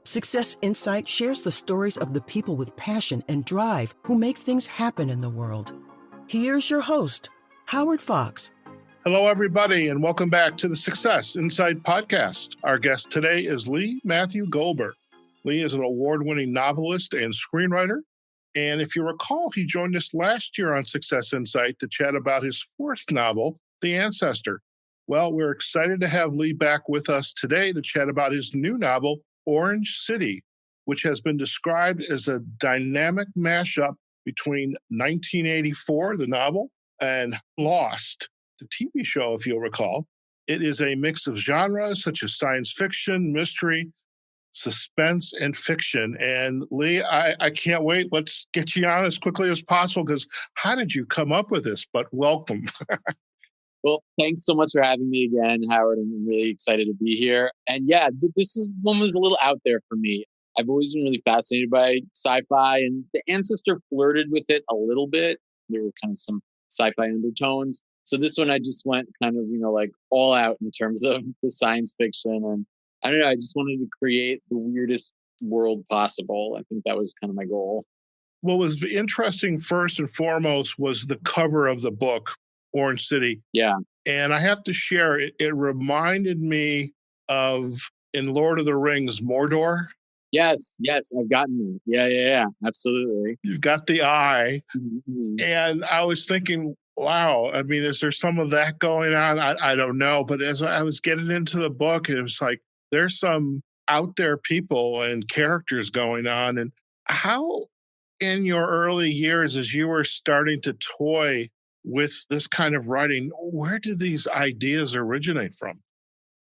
Success Insight shares the stories of the people with passion and drive who make things happen in the world. Here's your host, Howard Fox. Hello, everybody, and welcome back to the Success Insight podcast. Our guest today is Lee Matthew Goldberg. Lee is an award-winning novelist and screenwriter. And if you recall, he joined us last year on Success Insight to chat about his fourth novel, The Ancestor. Well, we're excited to have Lee back with us today to chat about his new novel, Orange City, which has been described as a dynamic mashup between 1984, the novel, and Lost, the TV show, if you'll recall. It is a mix of genres such as science fiction, mystery, suspense, and fiction. And Lee, I can't wait. Let's get you on as quickly as possible, because how did you come up with this? But welcome. Well, thanks so much for having me again, Howard. I'm really excited to be here. And yeah, one was a little out there for me. I've always been really fascinated by sci-fi, and The Ancestor flirted with it a little bit. There were kind of some sci-fi undertones. So this one, I just went kind of, like all out in terms of the science fiction. And I don't know, I just wanted to create the weirdest world possible. I think that was kind of my goal. What was interesting first and foremost was the cover of the book, Orange City. Yeah. And I have to share, it reminded me of, in Lord of the Rings, Mordor. Yes, I've gotten it. Yeah, absolutely. You've got the eye. Mm-hmm. And I was thinking, wow, I mean, is there some of that going on? I don't know. But as I was getting into the book, it was like, there's some out there people and characters going on. And how, in your early years, as you were starting to toy with this kind of writing, where do these ideas originate from?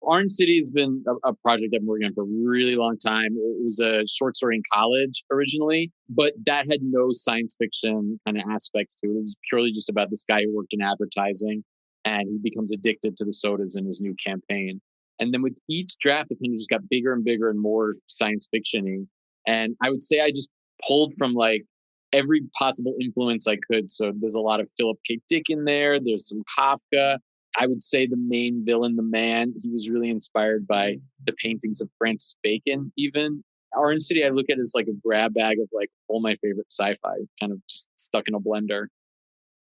Orange City has been a project I've been working on for a really long time. It was a short story in college originally, but that had no science fiction kind of aspects to it. It was purely just about this guy who worked in advertising, and he becomes addicted to the sodas in his new campaign. And then with each draft, it kind of just got bigger and bigger and more science fiction-y. And I would say I just pulled from like every possible influence I could. So there's a lot of Philip K. Dick in there. There's some Kafka. I would say the main villain, the man, he was really inspired by the paintings of Francis Bacon, even. Orange City, I look at it as like a grab bag of like all my favorite sci-fi, kind of just stuck in a blender.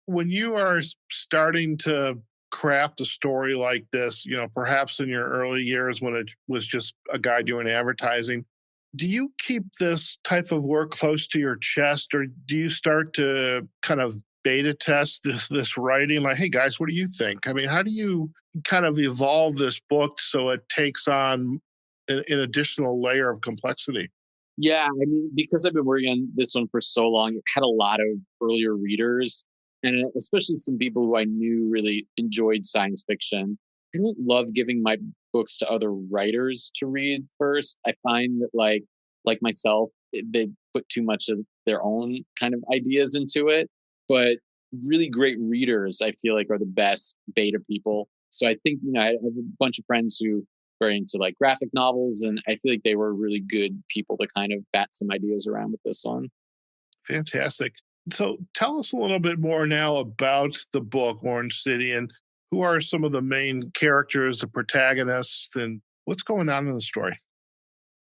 When you are starting to craft a story like this, perhaps in your early years when it was just a guy doing advertising, do you keep this type of work close to your chest, or do you start to kind of beta test this writing? Like, hey guys, what do you think? I mean, how do you kind of evolve this book so it takes on an additional layer of complexity? Yeah, I mean, because I've been working on this one for so long, it had a lot of earlier readers, and especially some people who I knew really enjoyed science fiction. I don't love giving my books to other writers to read first. I find that like myself, they put too much of their own kind of ideas into it. But really great readers, I feel like, are the best beta people. So I think, I have a bunch of friends who are into like graphic novels, and I feel like they were really good people to kind of bat some ideas around with this one. Fantastic. So tell us a little bit more now about the book, Orange City, and who are some of the main characters, the protagonists, and what's going on in the story?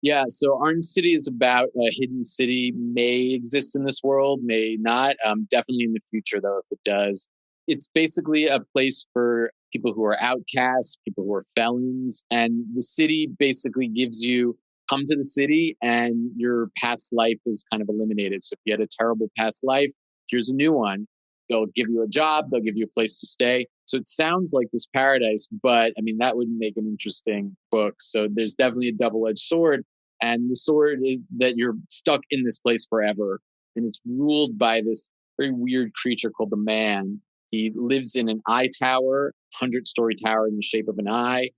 Yeah, so Orange City is about a hidden city, may exist in this world, may not. Definitely in the future, though, if it does. It's basically a place for people who are outcasts, people who are felons. And the city basically gives you, come to the city and your past life is kind of eliminated. So if you had a terrible past life, here's a new one. They'll give you a job, they'll give you a place to stay. So it sounds like this paradise, but I mean, that wouldn't make an interesting book. So there's definitely a double-edged sword. And the sword is that you're stuck in this place forever. And it's ruled by this very weird creature called the Man. He lives in an eye tower, 100-story tower in the shape of an eye.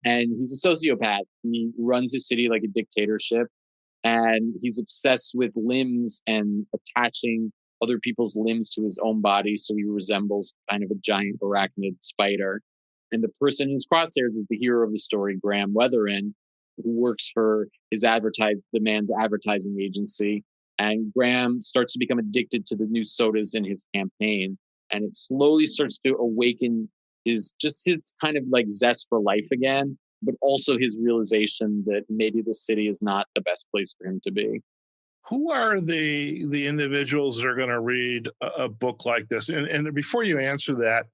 And he's a sociopath. He runs his city like a dictatorship. And he's obsessed with limbs and attaching other people's limbs to his own body. So he resembles kind of a giant arachnid spider. And the person in his crosshairs is the hero of the story, Graham Weatherin, who works for the Man's advertising agency. And Graham starts to become addicted to the new sodas in his campaign. And it slowly starts to awaken his kind of like zest for life again. but also his realization that maybe the city is not the best place for him to be. Who are the individuals that are going to read a book like this? And before you answer that,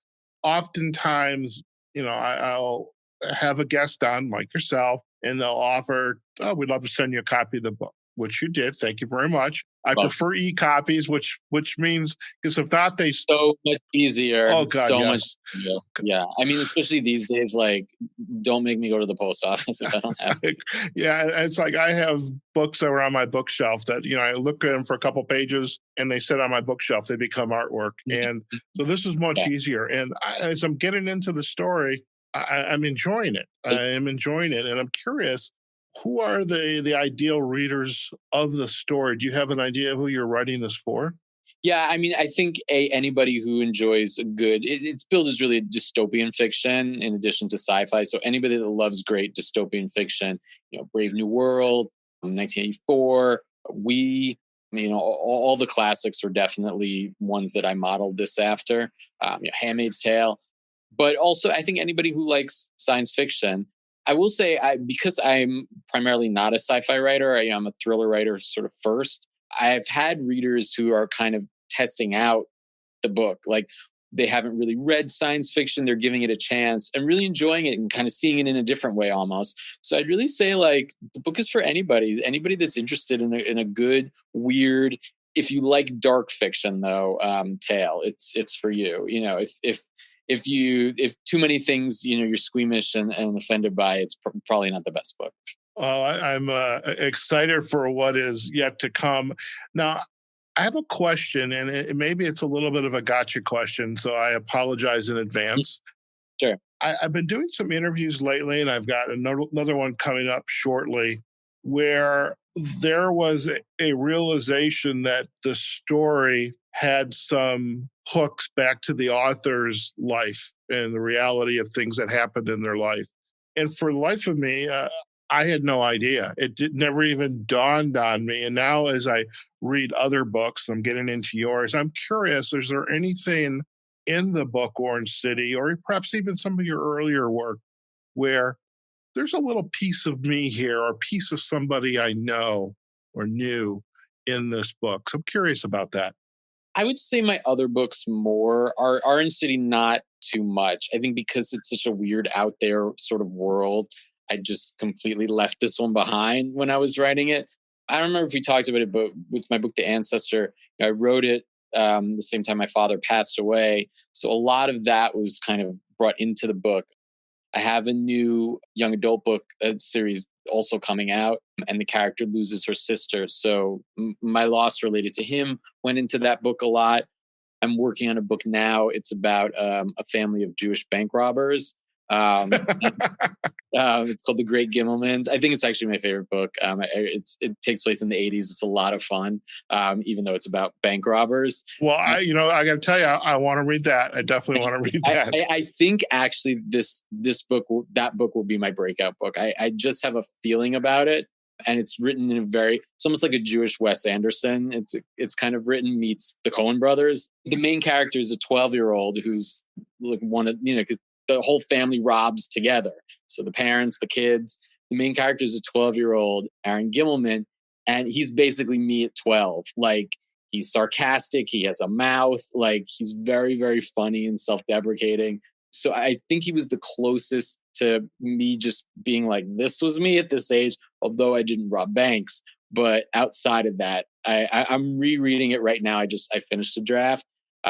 oftentimes, I'll have a guest on like yourself, and they'll offer, "Oh, we'd love to send you a copy of the book," which you did. Thank you very much. I prefer e-copies, which means, because if not, they so much easier. Oh God, so yes. much. Yeah, I mean, especially these days, like, don't make me go to the post office if I don't have to. Yeah, it's like I have books that are on my bookshelf that, I look at them for a couple pages and they sit on my bookshelf. They become artwork. And so this is much easier. And as I'm getting into the story, I'm enjoying it. I am enjoying it. And I'm curious, who are the ideal readers of the story? Do you have an idea who you're writing this for? Yeah, I mean, I think anybody who enjoys a good, it's billed as really a dystopian fiction in addition to sci-fi. So anybody that loves great dystopian fiction, Brave New World, 1984, all the classics are definitely ones that I modeled this after. Handmaid's Tale, but also I think anybody who likes science fiction. I will say, because I'm primarily not a sci-fi writer, I am a thriller writer sort of first. I've had readers who are kind of testing out the book. Like, they haven't really read science fiction. They're giving it a chance and really enjoying it and kind of seeing it in a different way almost. So I'd really say, like, the book is for anybody that's interested in a good, weird, if you like dark fiction though, tale, it's for you. If too many things, you're squeamish and offended by, it's probably not the best book. Well, I'm excited for what is yet to come. Now, I have a question, and maybe it's a little bit of a gotcha question, so I apologize in advance. Sure. I've been doing some interviews lately, and I've got another one coming up shortly, where there was a realization that the story had some hooks back to the author's life and the reality of things that happened in their life. And for the life of me, I had no idea. It never even dawned on me. And now as I read other books, I'm getting into yours, I'm curious, is there anything in the book Orange City, or perhaps even some of your earlier work, where there's a little piece of me here or a piece of somebody I know or knew in this book? So I'm curious about that. I would say my other books more are Orange City, not too much. I think because it's such a weird out there sort of world, I just completely left this one behind when I was writing it. I don't remember if we talked about it, but with my book, The Ancestor, I wrote it the same time my father passed away. So a lot of that was kind of brought into the book. I have a new young adult book series also coming out, and the character loses her sister. So my loss related to him went into that book a lot. I'm working on a book now. It's about a family of Jewish bank robbers. It's called The Great Gimmelmans. I think it's actually my favorite book. It takes place in the 80s. It's a lot of fun, even though it's about bank robbers. Well, I got to tell you, I want to read that. I definitely want to read that. I think actually that book will be my breakout book. I just have a feeling about it. And it's written in it's almost like a Jewish Wes Anderson. It's kind of written meets the Coen brothers. The main character is a 12-year-old who's like because the whole family robs together. So the parents, the kids, the main character is a 12-year-old, Aaron Gimmelman, and he's basically me at 12. Like, he's sarcastic. He has a mouth. Like, he's very, very funny and self-deprecating. So I think he was the closest to me just being like, this was me at this age, although I didn't rob banks. But outside of that, I'm rereading it right now. I finished the draft.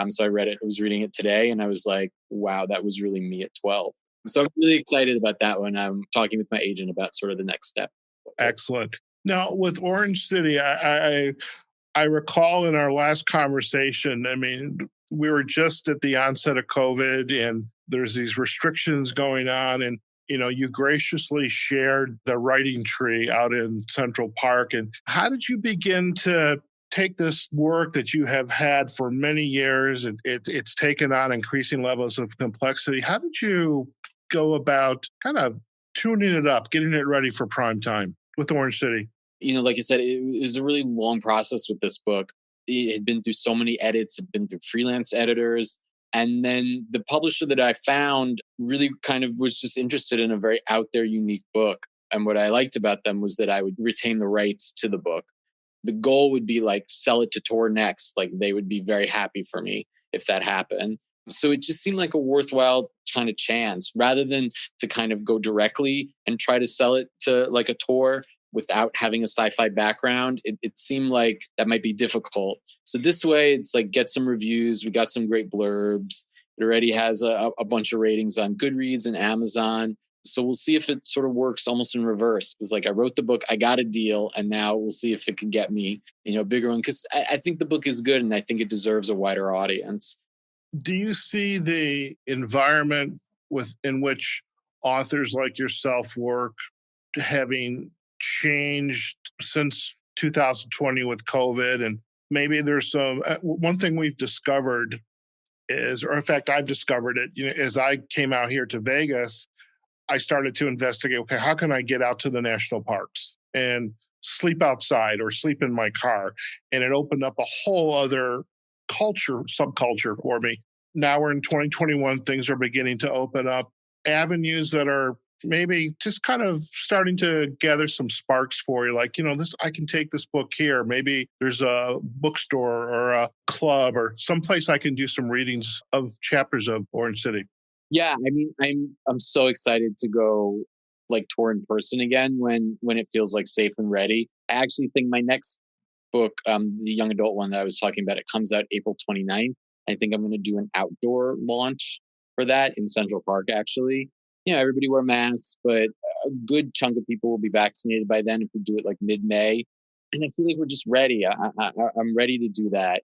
So I read it. I was reading it today, and I was like, wow, that was really me at 12. So I'm really excited about that one. I'm talking with my agent about sort of the next step. Excellent. Now, with Orange City, I recall in our last conversation, I mean, we were just at the onset of COVID, and there's these restrictions going on, and you graciously shared the writing tree out in Central Park. And how did you begin to take this work that you have had for many years? It's taken on increasing levels of complexity. How did you go about kind of tuning it up, getting it ready for prime time with Orange City? Like I said, it was a really long process with this book. It had been through so many edits, it had been through freelance editors. And then the publisher that I found really kind of was just interested in a very out there, unique book. And what I liked about them was that I would retain the rights to the book. The goal would be like sell it to Tor next. Like they would be very happy for me if that happened. So it just seemed like a worthwhile kind of chance rather than to kind of go directly and try to sell it to like a Tor without having a sci-fi background. It seemed like that might be difficult. So this way it's like get some reviews. We got some great blurbs. It already has a bunch of ratings on Goodreads and Amazon. So we'll see if it sort of works almost in reverse. It was like I wrote the book, I got a deal, and now we'll see if it can get me, a bigger one. Because I think the book is good and I think it deserves a wider audience. Do you see the environment in which authors like yourself work having changed since 2020 with COVID? And maybe there's one thing we've discovered is, or in fact, I've discovered it, as I came out here to Vegas, I started to investigate, okay, how can I get out to the national parks and sleep outside or sleep in my car? And it opened up a whole other subculture for me. Now we're in 2021, things are beginning to open up avenues that are maybe just kind of starting to gather some sparks for you. Like, I can take this book here. Maybe there's a bookstore or a club or someplace I can do some readings of chapters of Orange City. Yeah, I mean, I'm so excited to go like tour in person again when it feels like safe and ready. I actually think my next book, the young adult one that I was talking about, it comes out April 29th. I think I'm going to do an outdoor launch for that in Central Park, actually. Everybody wear masks, but a good chunk of people will be vaccinated by then if we do it like mid-May. And I feel like we're just ready. I'm ready to do that.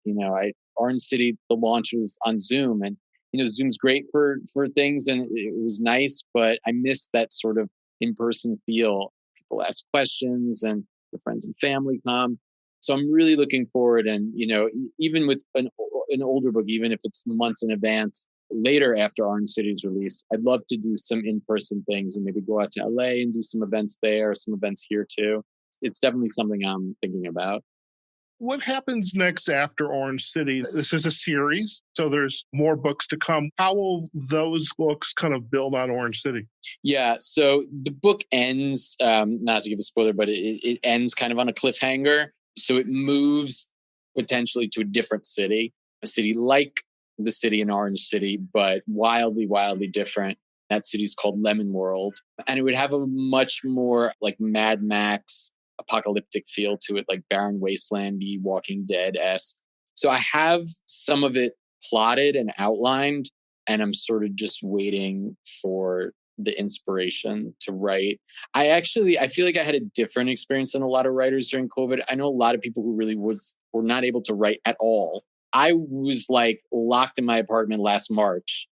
Orange City, the launch was on Zoom, and Zoom's great for things, and it was nice, but I miss that sort of in-person feel. People ask questions and your friends and family come. So I'm really looking forward. And, even with an older book, even if it's months in advance, later after Orange City's released, I'd love to do some in-person things and maybe go out to LA and do some events there, some events here too. It's definitely something I'm thinking about. What happens next after Orange City? This is a series, so there's more books to come. How will those books kind of build on Orange City? Yeah, so the book ends, not to give a spoiler, but it ends kind of on a cliffhanger. So it moves potentially to a different city, a city like the city in Orange City, but wildly, wildly different. That city is called Lemon World. And it would have a much more like Mad Max apocalyptic feel to it, like barren wastelandy, Walking Dead-esque. So I have some of it plotted and outlined, and I'm sort of just waiting for the inspiration to write. I feel like I had a different experience than a lot of writers during COVID. I know a lot of people who really were not able to write at all. I was like locked in my apartment last March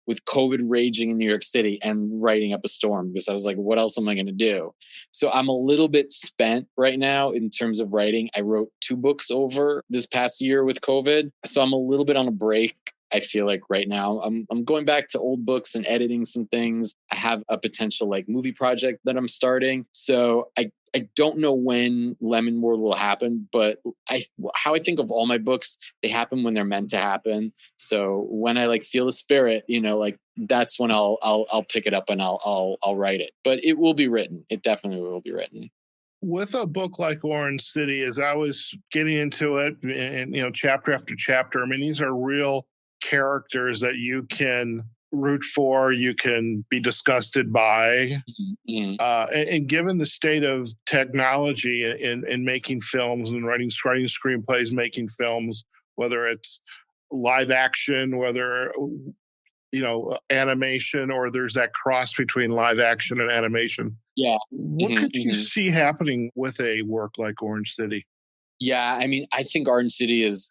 with COVID raging in New York City and writing up a storm because I was like, what else am I going to do? So I'm a little bit spent right now in terms of writing. I wrote 2 books over this past year with COVID. So I'm a little bit on a break. I feel like right now I'm going back to old books and editing some things. I have a potential like movie project that I'm starting. So I don't know when Lemon World will happen, but how I think of all my books, they happen when they're meant to happen. So when I like feel the spirit, like that's when I'll pick it up and I'll write it. But it will be written. It definitely will be written. With a book like Orange City, as I was getting into it, and chapter after chapter, I mean, these are real characters that you can root for, you can be disgusted by. Mm-hmm. And given the state of technology in making films and writing screenplays, making films, whether it's live action, whether animation, or there's that cross between live action and animation. Yeah. What could you see happening with a work like Orange City? Yeah, I mean, I think Orange City is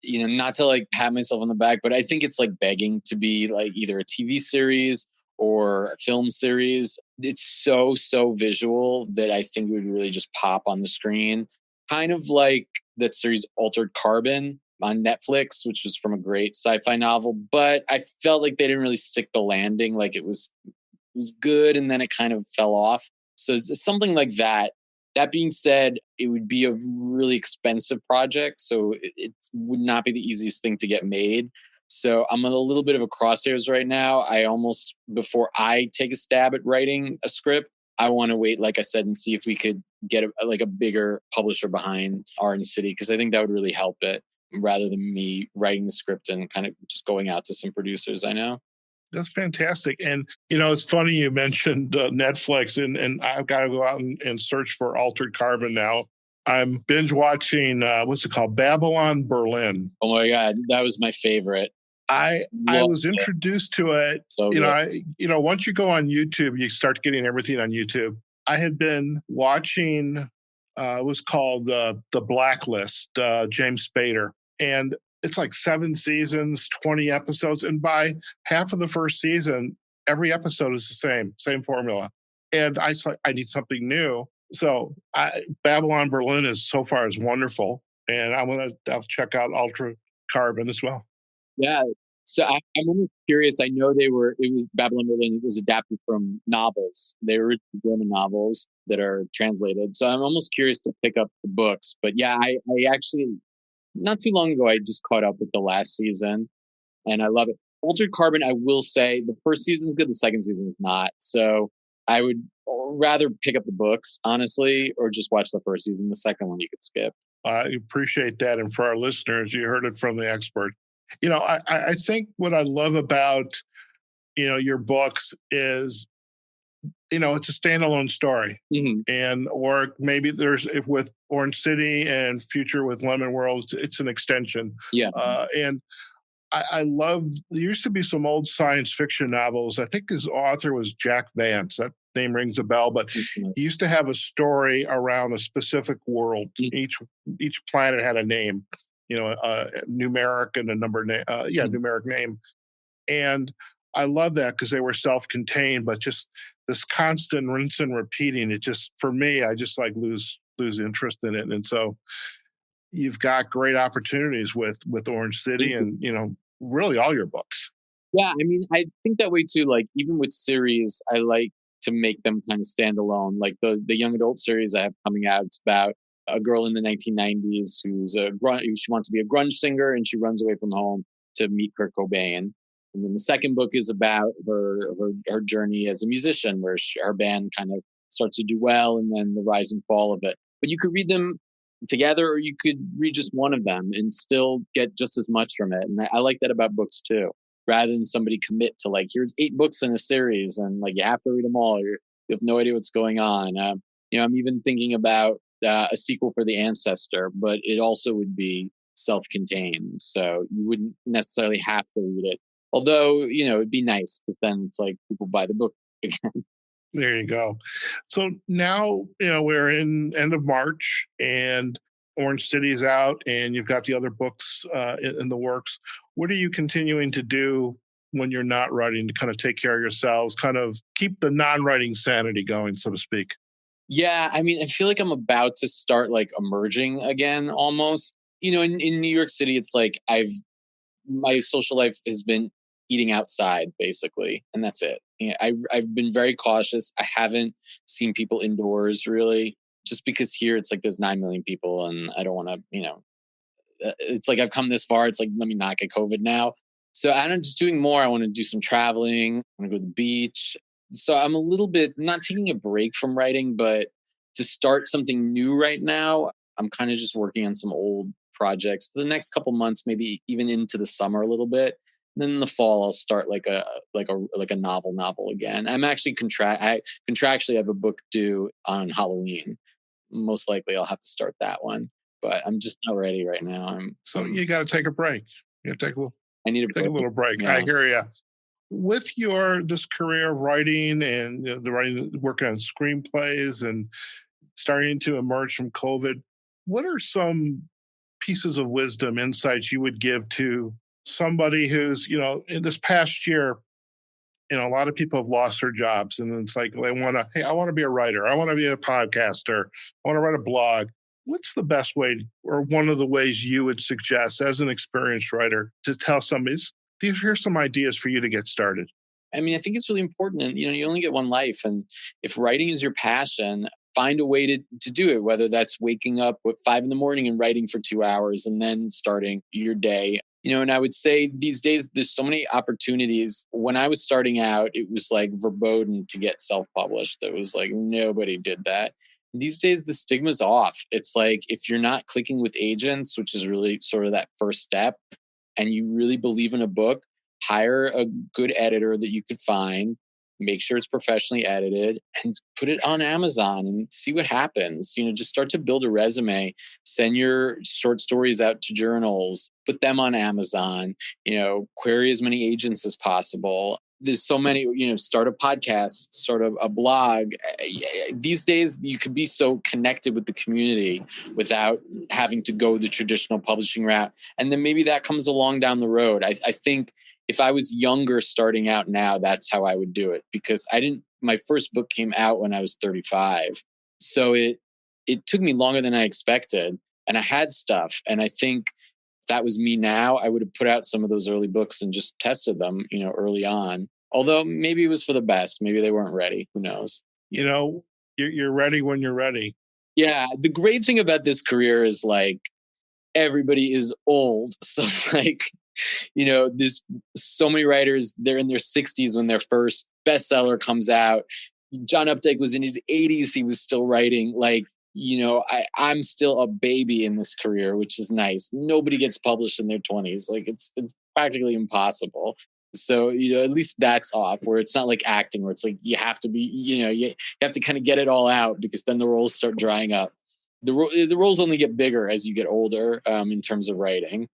not to like pat myself on the back, but I think it's like begging to be like either a TV series or a film series. It's so visual that I think it would really just pop on the screen. Kind of like that series Altered Carbon on Netflix, which was from a great sci-fi novel, but I felt like they didn't really stick the landing. Like it was good and then it kind of fell off. So it's something like that. That being said, it would be a really expensive project, so it would not be the easiest thing to get made. So I'm in a little bit of a crosshairs right now. Before I take a stab at writing a script, I want to wait, like I said, and see if we could get a bigger publisher behind Orange City, because I think that would really help it rather than me writing the script and kind of just going out to some producers I know. That's fantastic. And, it's funny you mentioned Netflix, and I've got to go out and search for Altered Carbon now. I'm binge watching, what's it called? Babylon Berlin. Oh my God, that was my favorite. I was introduced to it. So once you go on YouTube, you start getting everything on YouTube. I had been watching, it was called The Blacklist, James Spader. And it's like 7 seasons, 20 episodes. And by half of the first season, every episode is the same formula. And I need something new. So Babylon Berlin is wonderful. And I'm going to check out Altered Carbon as well. Yeah. So I'm almost curious. I know it was Babylon Berlin. It was adapted from novels. They were German novels that are translated. So I'm almost curious to pick up the books. But yeah, I actually, not too long ago, I just caught up with the last season and I love it. Altered Carbon, I will say the first season is good. The second season is not. So I would rather pick up the books, honestly, or just watch the first season. The second one you could skip. I appreciate that. And for our listeners, you heard it from the expert. I think what I love about, your books is, it's a standalone story. Mm-hmm. Or maybe if with Orange City and Future with Lemon World, it's an extension. Yeah. And I love, there used to be some old science fiction novels. I think his author was Jack Vance. That name rings a bell, but he used to have a story around a specific world. Mm-hmm. Each planet had a name, a numeric and a numeric name. And I love that because they were self-contained, but just this constant rinse and repeating, it just, for me, I just lose interest in it. And so you've got great opportunities with Orange City and, really all your books. Yeah. I mean, I think that way too. Like even with series, I like to make them kind of stand alone. Like the young adult series I have coming out, it's about a girl in the 1990s she wants to be a grunge singer and she runs away from home to meet Kurt Cobain. And then the second book is about her journey as a musician, where her band kind of starts to do well and then the rise and fall of it. But you could read them together or you could read just one of them and still get just as much from it. And I like that about books too, rather than somebody commit to here's 8 books in a series and you have to read them all. You have no idea what's going on. I'm even thinking about a sequel for The Ancestor, but it also would be self-contained. So you wouldn't necessarily have to read it. Although, it'd be nice because then it's people buy the book again. There you go. So now, we're in end of March and Orange City is out and you've got the other books in the works. What are you continuing to do when you're not writing to kind of take care of yourselves, kind of keep the non-writing sanity going, so to speak? Yeah, I mean, I feel like I'm about to start emerging again almost. In New York City, it's my social life has been eating outside basically, and that's it. I've been very cautious. I haven't seen people indoors really, just because here it's there's 9 million people and I don't want to, it's I've come this far. It's let me not get COVID now. So I'm just doing more. I want to do some traveling. I want to go to the beach. So I'm a little bit not taking a break from writing, but to start something new right now, I'm kind of just working on some old projects for the next couple months, maybe even into the summer a little bit. And then in the fall, I'll start a novel again. I'm actually contractually have a book due on Halloween. Most likely I'll have to start that one, but I'm just not ready right now. So you got to take a break. You got to take a little. I need take a little break. Yeah. I hear you. With this career of writing and working on screenplays and starting to emerge from COVID, what are some pieces of wisdom, insights you would give to somebody who's, in this past year, a lot of people have lost their jobs and it's I want to be a writer. I want to be a podcaster. I want to write a blog. What's the best way or one of the ways you would suggest as an experienced writer to tell somebody, here's some ideas for you to get started? I mean, I think it's really important. And, you only get one life. And if writing is your passion, find a way to do it, whether that's waking up at 5 a.m. and writing for 2 hours and then starting your day. And I would say these days, there's so many opportunities. When I was starting out, it was like verboten to get self-published. It was like nobody did that. These days, the stigma's off. It's like if you're not clicking with agents, which is really sort of that first step, and you really believe in a book, hire a good editor that you could find, make sure it's professionally edited, and put it on Amazon and see what happens. Just start to build a resume, send your short stories out to journals, put them on Amazon, query as many agents as possible. There's so many, start a podcast, start a blog. These days, you could be so connected with the community without having to go the traditional publishing route. And then maybe that comes along down the road. I think if I was younger starting out now, that's how I would do it, because my first book came out when I was 35. So it took me longer than I expected, and I had stuff. And I think if that was me now, I would have put out some of those early books and just tested them, early on. Although maybe it was for the best. Maybe they weren't ready. Who knows? You're ready when you're ready. Yeah. The great thing about this career is like everybody is old. So like, there's so many writers, they're in their 60s when their first bestseller comes out. John Updike was in his 80s. He was still writing. Like, I'm still a baby in this career, which is nice. Nobody gets published in their 20s. Like it's practically impossible. So, at least that's off, where it's not like acting where it's like, you have to be, you have to kind of get it all out, because then the roles start drying up. The roles only get bigger as you get older, in terms of writing.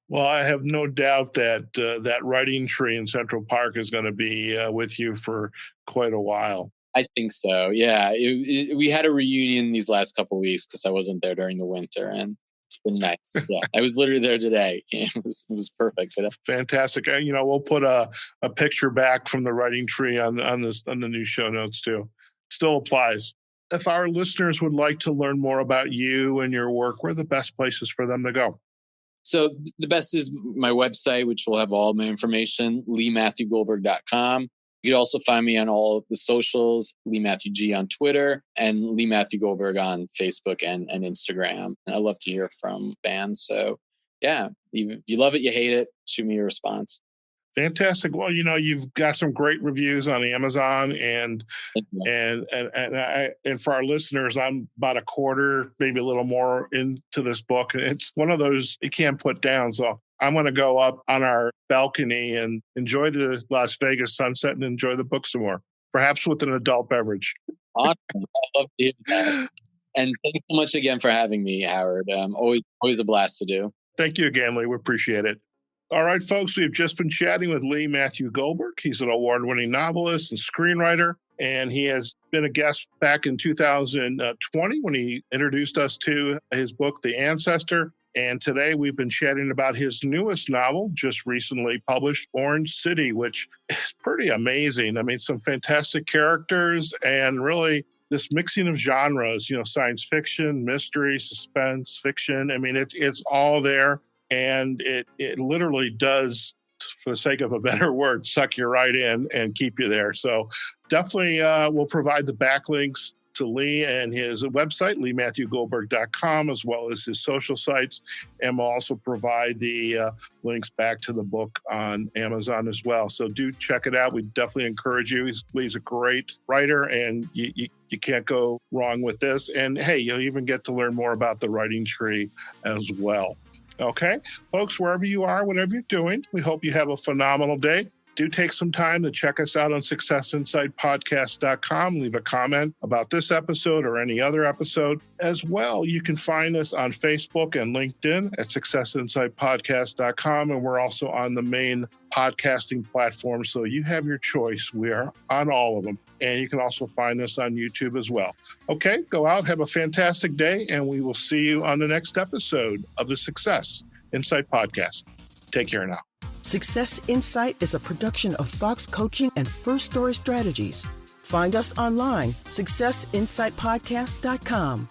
Well, I have no doubt that that writing tree in Central Park is going to be with you for quite a while. I think so. Yeah. We had a reunion these last couple of weeks because I wasn't there during the winter, and it's been nice. Yeah. I was literally there today. It was perfect. Fantastic. We'll put a picture back from the writing tree on the new show notes too. Still applies. If our listeners would like to learn more about you and your work, where are the best places for them to go? So the best is my website, which will have all my information, LeeMatthewGoldberg.com. You can also find me on all of the socials, Lee Matthew G on Twitter and Lee Matthew Goldberg on Facebook and Instagram. I love to hear from fans. So yeah, if you love it, you hate it, shoot me a response. Fantastic. Well, you've got some great reviews on Amazon, and for our listeners, I'm about a quarter, maybe a little more into this book. It's one of those you can't put down. So I'm going to go up on our balcony and enjoy the Las Vegas sunset and enjoy the book some more, perhaps with an adult beverage. Awesome. I love to hear that. And thanks so much again for having me, Howard. Always a blast to do. Thank you again, Lee. We appreciate it. All right, folks, we've just been chatting with Lee Matthew Goldberg. He's an award-winning novelist and screenwriter, and he has been a guest back in 2020 when he introduced us to his book, The Ancestor. And today we've been chatting about his newest novel, just recently published, Orange City, which is pretty amazing. I mean, some fantastic characters and really this mixing of genres, science fiction, mystery, suspense, fiction. I mean, it's all there. And it literally does, for the sake of a better word, suck you right in and keep you there. So definitely we'll provide the backlinks to Lee and his website, LeeMatthewGoldberg.com, as well as his social sites. And we'll also provide the links back to the book on Amazon as well. So do check it out. We definitely encourage you. Lee's a great writer, and you can't go wrong with this. And hey, you'll even get to learn more about the writing tree as well. Okay, folks, wherever you are, whatever you're doing, we hope you have a phenomenal day. Do take some time to check us out on successinsidepodcast.com. Leave a comment about this episode or any other episode. As well, you can find us on Facebook and LinkedIn at successinsidepodcast.com. And we're also on the main podcasting platform. So you have your choice. We are on all of them. And you can also find us on YouTube as well. Okay, go out, have a fantastic day, and we will see you on the next episode of the Success Insight Podcast. Take care now. Success Insight is a production of Fox Coaching and First Story Strategies. Find us online, successinsightpodcast.com.